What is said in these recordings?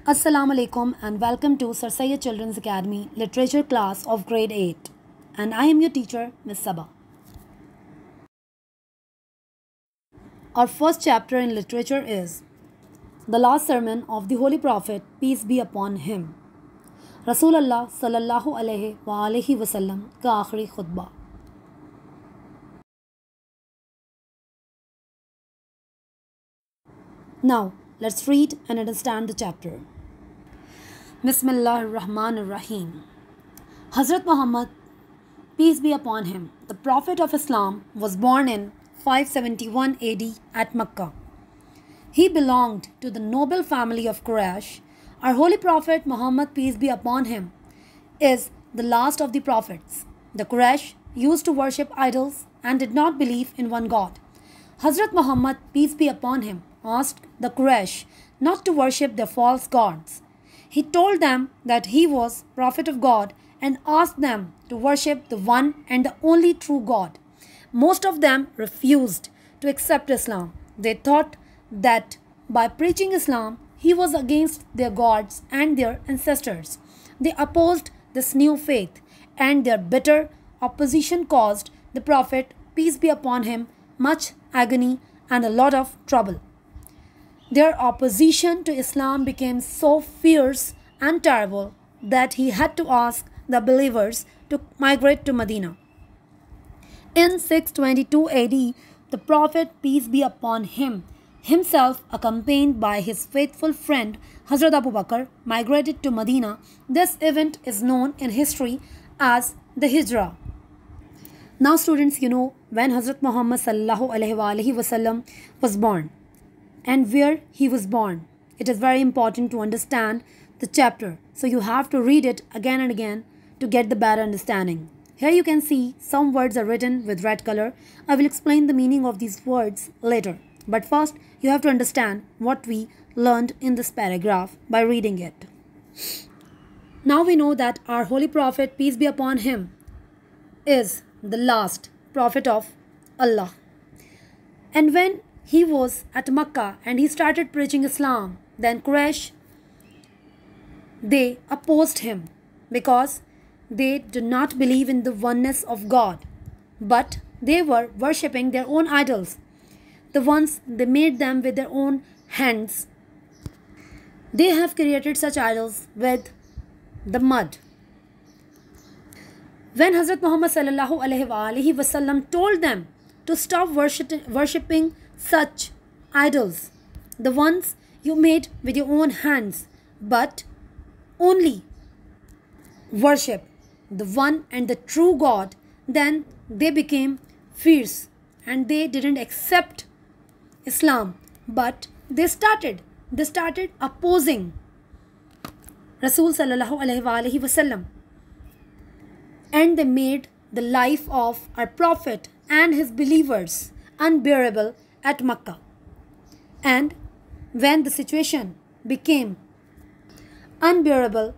Assalamu alaikum and welcome to Sir Syed Children's Academy Literature class of grade 8, and I am your teacher Miss Sabah. Our first chapter in literature is the last sermon of the Holy Prophet, peace be upon him, Rasulullah sallallahu alaihi wa alihi wasallam का आखिरी खुतबा. Now let's read and understand the chapter. Bismillahir Rahmanir Rahim. Hazrat Muhammad, peace be upon him, the Prophet of Islam, was born in 571 AD at Mecca. He belonged to the noble family of Quraysh. Our Holy Prophet Muhammad, peace be upon him, is the last of the prophets. The Quraysh used to worship idols and did not believe in one God. Hazrat Muhammad, peace be upon him, asked the Quraysh not to worship their false gods. He told them that he was Prophet of God and asked them to worship the one and the only true God. Most of them refused to accept Islam. They thought that by preaching Islam, he was against their gods and their ancestors. They opposed this new faith, and their bitter opposition caused the Prophet, peace be upon him, much agony and a lot of trouble. Their opposition to Islam became so fierce and terrible that he had to ask the believers to migrate to Medina. In 622 AD, the Prophet, peace be upon him, himself accompanied by his faithful friend Hazrat Abu Bakr, migrated to Medina. This event is known in history as the Hijrah. Now students, you know when Hazrat Muhammad sallallahu alaihi wasallam was born and where he was born. It is very important to understand the chapter, so you have to read it again and again to get the better understanding. Here you can see some words are written with red color. I will explain the meaning of these words later. But first, you have to understand what we learned in this paragraph by reading it. Now we know that our Holy Prophet, peace be upon him, is the last Prophet of Allah. And when he was at Makkah and he started preaching Islam, then Quraysh, they opposed him because they did not believe in the oneness of God, but they were worshipping their own idols, the ones they made them with their own hands. They have created such idols with the mud. When Hazrat Muhammad sallallahu alaihi wasallam told them to stop worshipping such idols, the ones you made with your own hands, but only worship the one and the true God, then they became fierce and they didn't accept Islam, but they started opposing Rasul sallallahu alaihi wasallam, and they made the life of our Prophet and his believers unbearable at Makkah. And when the situation became unbearable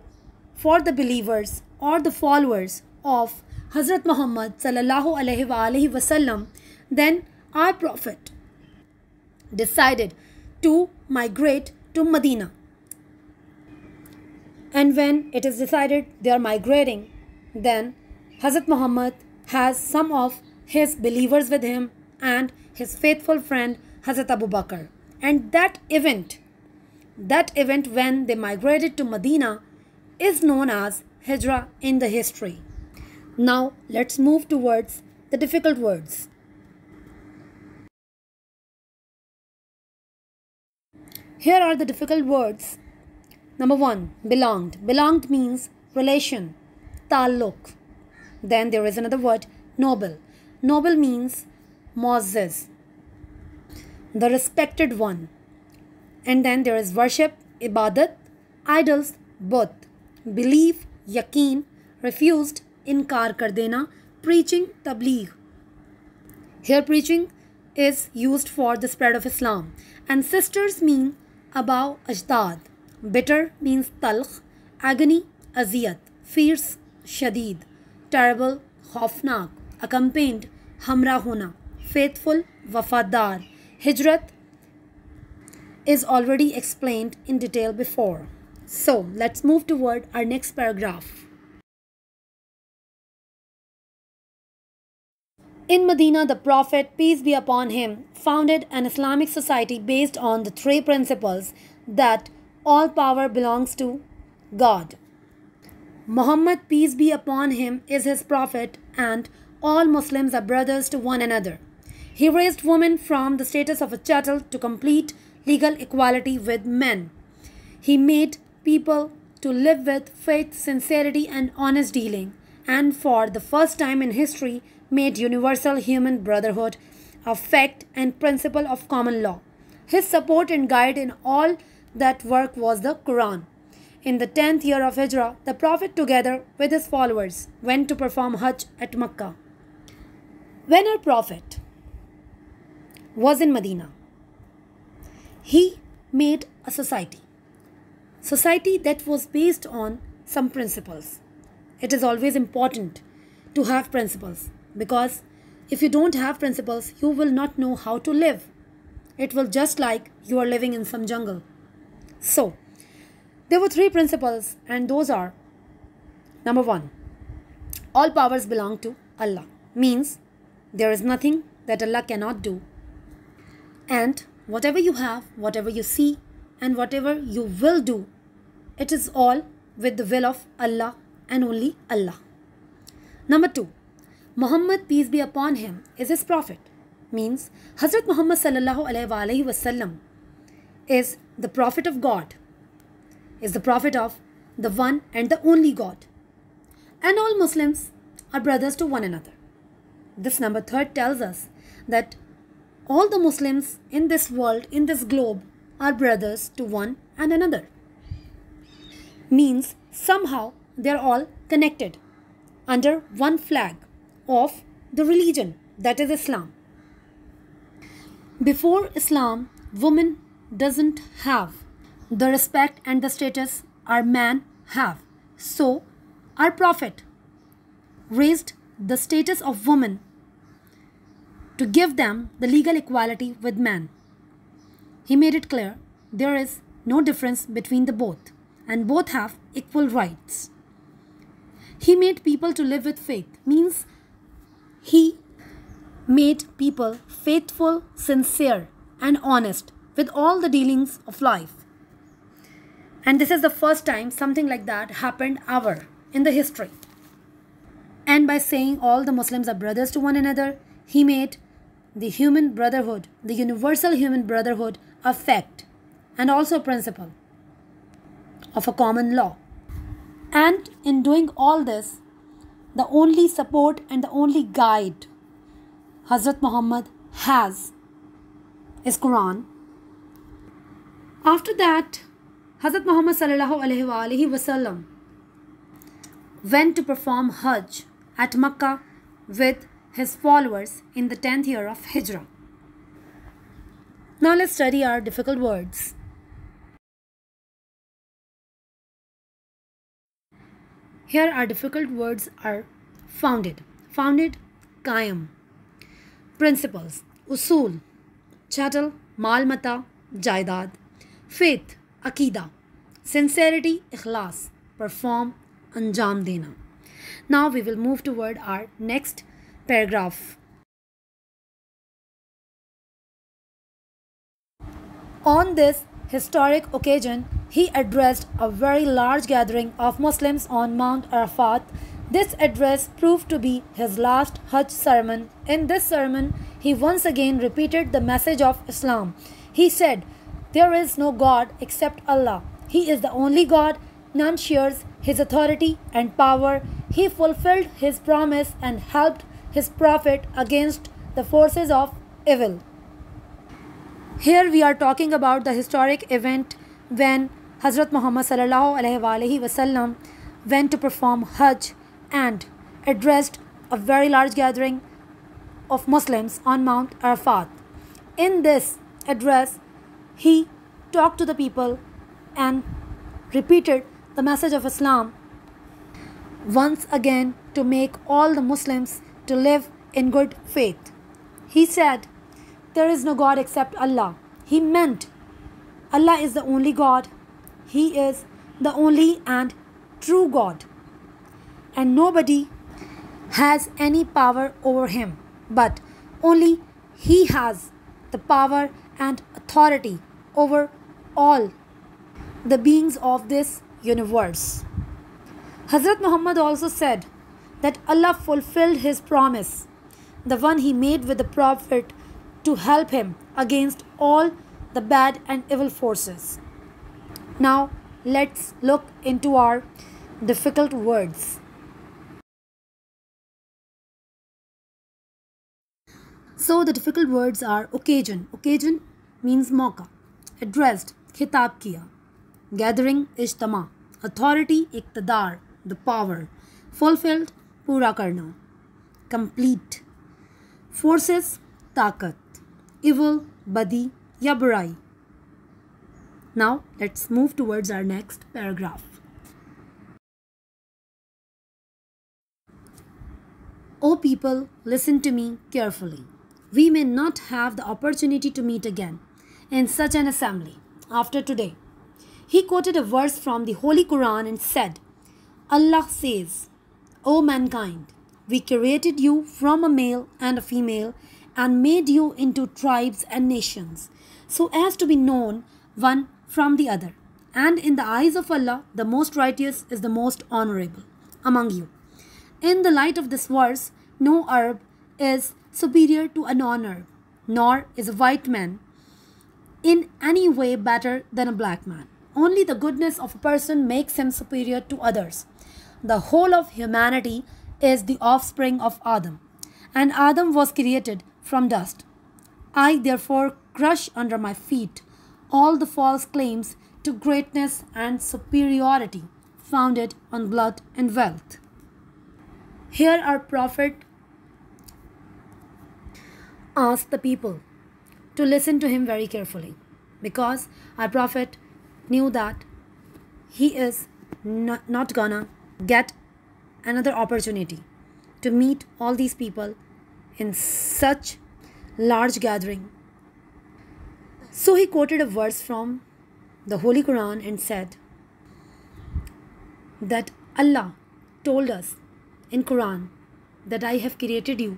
for the believers or the followers of Hazrat Muhammad sallallahu alaihi wasallam, then our Prophet decided to migrate to Medina. And when it is decided they are migrating, then Hazrat Muhammad has some of his believers with him and his faithful friend Hazrat Abu Bakr. And that event when they migrated to Medina is known as Hijrah in the history. Now let's move towards the difficult words. Here are the difficult words. Number 1, belonged. Belonged means relation, ta'alluq. Then there is another word, noble. Noble means Moses, the respected one. And then there is worship, ibadat, idols, both. Belief, yaqeen, refused, inkar kar dena, preaching, tabligh. Here preaching is used for the spread of Islam. And sisters mean above ajdad. Bitter means talq, agony, aziyat, fierce, shadid, terrible, khaufnak, accompanied, hamra hona, faithful, wafadar. Hijrat is already explained in detail before. So let's move toward our next paragraph. In Medina, the Prophet, peace be upon him, founded an Islamic society based on the three principles that all power belongs to God. Muhammad, peace be upon him, is his prophet, and all Muslims are brothers to one another. He raised women from the status of a chattel to complete legal equality with men. He made people to live with faith, sincerity, and honest dealing, and for the first time in history, made universal human brotherhood a fact and principle of common law. His support and guide in all that work was the Quran. In the 10th year of Hijrah, the Prophet, together with his followers, went to perform Hajj at Mecca. When our Prophet was in Medina, he made a society that was based on some principles. It is always important to have principles, because if you don't have principles, you will not know how to live. It will just like you are living in some jungle. So, there were three principles, and those are: number one, all powers belong to Allah, means there is nothing that Allah cannot do. And whatever you have, whatever you see, and whatever you will do, it is all with the will of Allah and only Allah. Number two, Muhammad, peace be upon him, is his prophet, means Hazrat Muhammad sallallahu alaihi wasallam is the prophet of God, is the prophet of the one and the only God. And all Muslims are brothers to one another. This number third tells us that all the Muslims in this world, in this globe, are brothers to one and another. Means somehow they are all connected under one flag of the religion, that is Islam. Before Islam, woman doesn't have the respect and the status our man have. So our Prophet raised the status of woman to give them the legal equality with man. He made it clear there is no difference between the both, and both have equal rights. He made people to live with faith, means he made people faithful, sincere, and honest with all the dealings of life. And this is the first time something like that happened ever in the history. And by saying all the Muslims are brothers to one another, he made the human brotherhood, the universal human brotherhood, a fact and also a principle of a common law. And in doing all this, the only support and the only guide Hazrat Muhammad has is Quran. After that, Hazrat Muhammad sallallahu alaihi wasallam went to perform Hajj at Makkah with his followers in the 10th year of Hijrah. Now let's study our difficult words. Here our difficult words are founded, Qaim, principles, usul, chattel, mal mata, jaidad, faith, akida, sincerity, ikhlas, perform, anjam dena. Now we will move toward our next paragraph. On this historic occasion, he addressed a very large gathering of Muslims on Mount Arafat. This address proved to be his last Hajj sermon. In this sermon, he once again repeated the message of Islam. He said, "There is no God except Allah. He is the only God. None shares his authority and power. He fulfilled his promise and helped his prophet against the forces of evil." Here we are talking about the historic event when Hazrat Muhammad sallallahu alaihi wasallam went to perform Hajj and addressed a very large gathering of Muslims on Mount Arafat. In this address, he talked to the people and repeated the message of Islam once again to make all the Muslims to live in good faith. He said, "There is no God except Allah." He meant Allah is the only God. He is the only and true God, and nobody has any power over him, but only he has the power and authority over all the beings of this universe. Hazrat Muhammad also said that Allah fulfilled his promise, the one he made with the Prophet, to help him against all the bad and evil forces. Now, let's look into our difficult words. So, the difficult words are occasion. Occasion means mauka. Addressed, khitab kiya. Gathering, ijtama. Authority, iqtidar, the power. Fulfilled, pura karna. Complete. Forces, takat. Evil, badi, ya burai. Now, let's move towards our next paragraph. O people, listen to me carefully. We may not have the opportunity to meet again in such an assembly after today. He quoted a verse from the Holy Quran and said, Allah says, O mankind, we created you from a male and a female and made you into tribes and nations, so as to be known one from the other. And in the eyes of Allah, the most righteous is the most honorable among you. In the light of this verse, no Arab is superior to a non-Arab, nor is a white man in any way better than a black man. Only the goodness of a person makes him superior to others. The whole of humanity is the offspring of Adam, and Adam was created from dust. I therefore crush under my feet all the false claims to greatness and superiority founded on blood and wealth. Here our Prophet asked the people to listen to him very carefully, because our Prophet knew that he is not gonna get another opportunity to meet all these people in such large gathering. So he quoted a verse from the Holy Quran and said that Allah told us in Quran that I have created you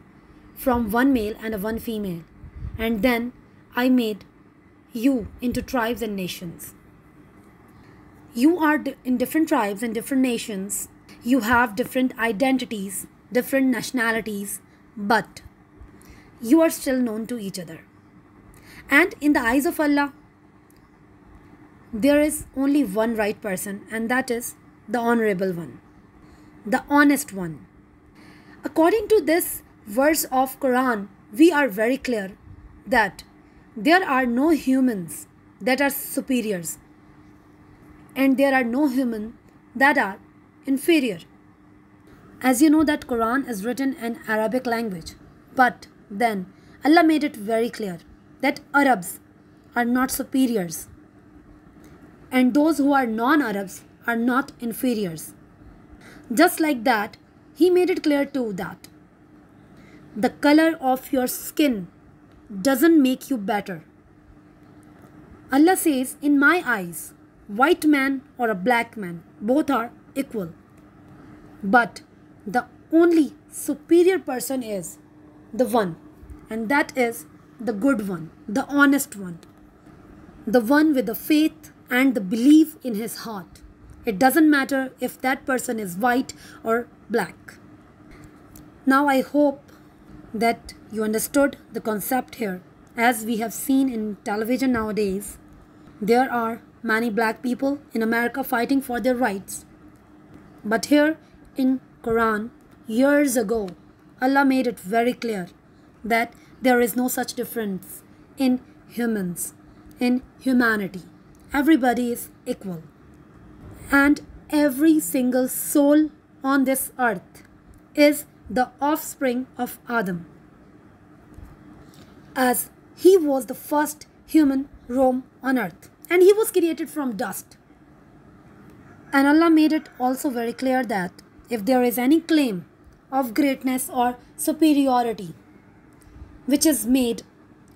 from one male and one female, and then I made you into tribes and nations. You are in different tribes and different nations. You have different identities, different nationalities, but you are still known to each other. And in the eyes of Allah, there is only one right person, and that is the honorable one, the honest one. According to this verse of Quran, we are very clear that there are no humans that are superiors, and there are no humans that are inferior. As you know that Quran is written in Arabic language, but then Allah made it very clear that Arabs are not superiors, and those who are non-Arabs are not inferiors. Just like that, he made it clear too that the color of your skin doesn't make you better. Allah says, in my eyes, white man or a black man, both are equal. But the only superior person is the one, and that is the good one, the honest one, the one with the faith and the belief in his heart. It doesn't matter if that person is white or black. Now I hope that you understood the concept here. As we have seen in television nowadays, there are many black people in America fighting for their rights. But here in Quran, years ago, Allah made it very clear that there is no such difference in humans, in humanity. Everybody is equal. And every single soul on this earth is the offspring of Adam, as he was the first human roam on earth, and he was created from dust. And Allah made it also very clear that if there is any claim of greatness or superiority which is made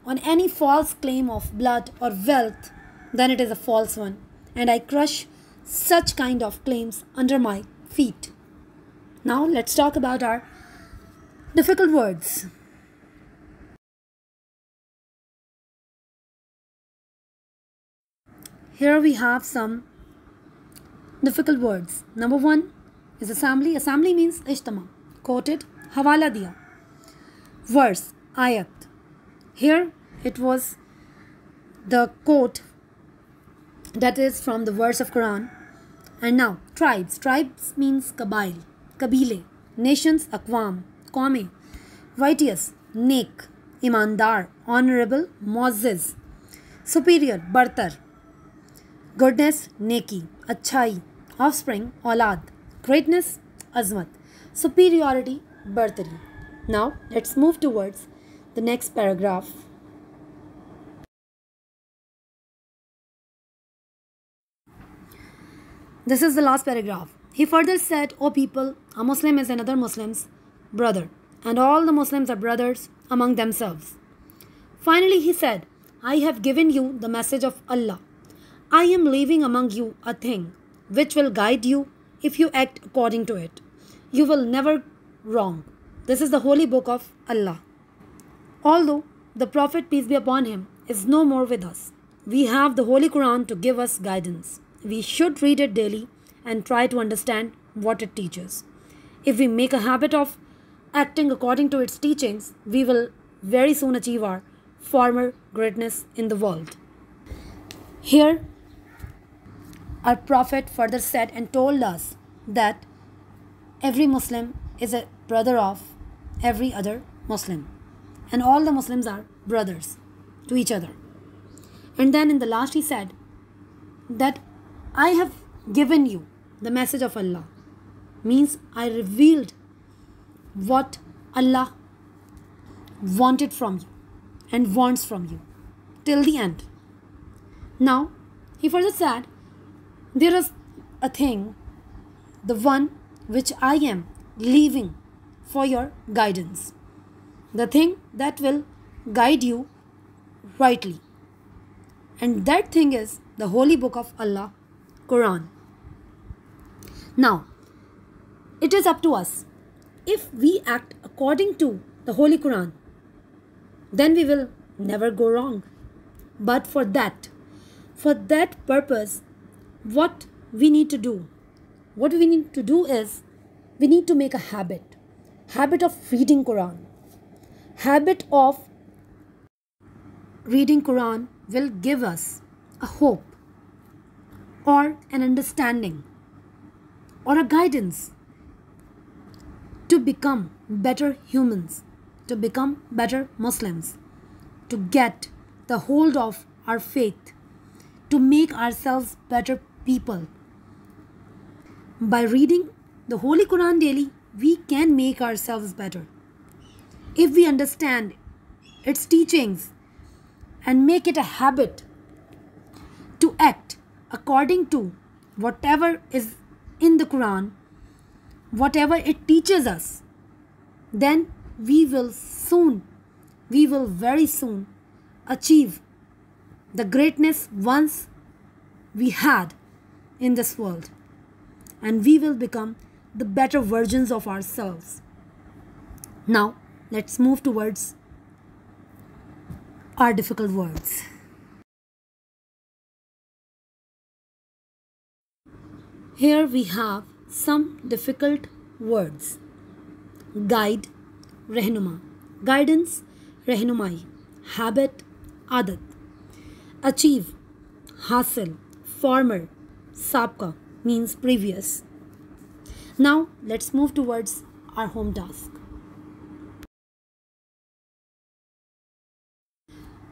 on any false claim of blood or wealth, then it is a false one, and I crush such kind of claims under my feet. Now let's talk about our difficult words. Here we have some difficult words. Number one is assembly. Assembly means ijtama. Quoted, hawala diya. Verse, ayat. Here it was the quote that is from the verse of Quran. And now tribes. Tribes means kabail, kabile. Nations, aqwam, qawme. Righteous, नेक, ईमानदार, honorable, मोअज़्ज़िज़. Superior, बरतर. Goodness, नेकी, अच्छाई. Offspring, औलाद. Greatness, अज़मत. Superiority, बरतरी. Now let's move towards the next paragraph. This is the last paragraph. He further said, O people, a Muslim is another Muslim's brother, and all the Muslims are brothers among themselves. Finally, he said, I have given you the message of Allah. I am leaving among you a thing which will guide you if you act according to it. You will never wrong. This is the holy book of Allah. Although the Prophet, peace be upon him, is no more with us, we have the Holy Quran to give us guidance. We should read it daily and try to understand what it teaches. If we make a habit of acting according to its teachings, we will very soon achieve our former greatness in the world. Here, our Prophet further said and told us that every Muslim is a brother of every other Muslim, and all the Muslims are brothers to each other. And then in the last he said that I have given you the message of Allah, means I revealed what Allah wanted from you and wants from you till the end. Now he further said, there is a thing, the one which I am leaving for your guidance, the thing that will guide you rightly, and that thing is the holy book of Allah, Quran. Now it is up to us. If we act according to the holy Quran, then we will never go wrong. But for that purpose, what we need to do is we need to make a habit of reading Quran. Habit of reading Quran will give us a hope or an understanding or a guidance to become better humans, to become better Muslims, to get the hold of our faith, to make ourselves better people. By reading the Holy Quran daily, we can make ourselves better. If we understand its teachings and make it a habit to act according to whatever is in the Quran, whatever it teaches us, then we will very soon achieve the greatness once we had in this world, and we will become the better versions of ourselves. Now let's move towards our difficult words. Here we have some difficult words. Guide, rehnuma. Guidance, rehnumai. Habit, adat. Achieve, hasil. Former, sabka, means previous. Now let's move towards our home task.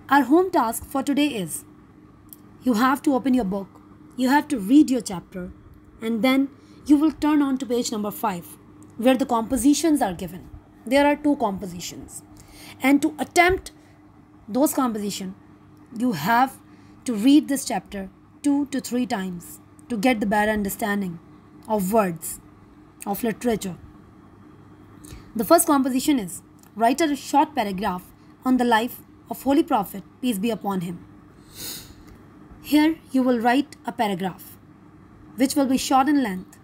Our home task for today is, you have to open your book, you have to read your chapter, and then you will turn on to page number 5, where the compositions are given. There are 2 compositions, and to attempt those compositions, you have to read this chapter 2 to 3 times to get the better understanding of words, of literature. The first composition is, write a short paragraph on the life of Holy Prophet, peace be upon him. Here you will write a paragraph which will be short in length,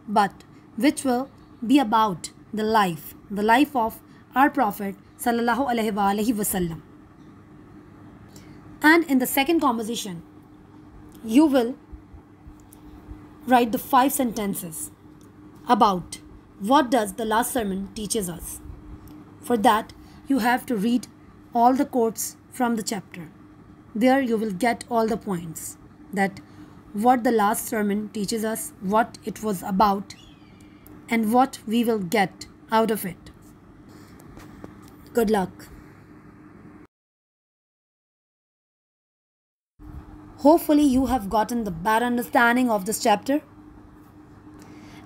but which will be about the life of our Prophet sallallahu alaihi wasallam. And in the second composition, you will write the 5 sentences about what does the last sermon teaches us. For that, you have to read all the quotes from the chapter. There you will get all the points that what the last sermon teaches us, what it was about, and what we will get out of it. Good luck. Hopefully you have gotten the better understanding of this chapter.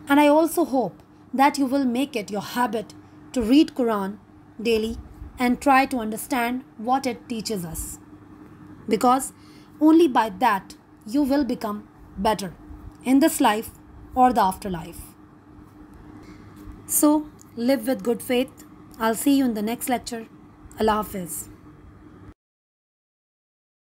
And I also hope that you will make it your habit to read Quran daily and try to understand what it teaches us. Because only by that you will become better in this life or the afterlife. So live with good faith. I'll see you in the next lecture. Allah Hafiz.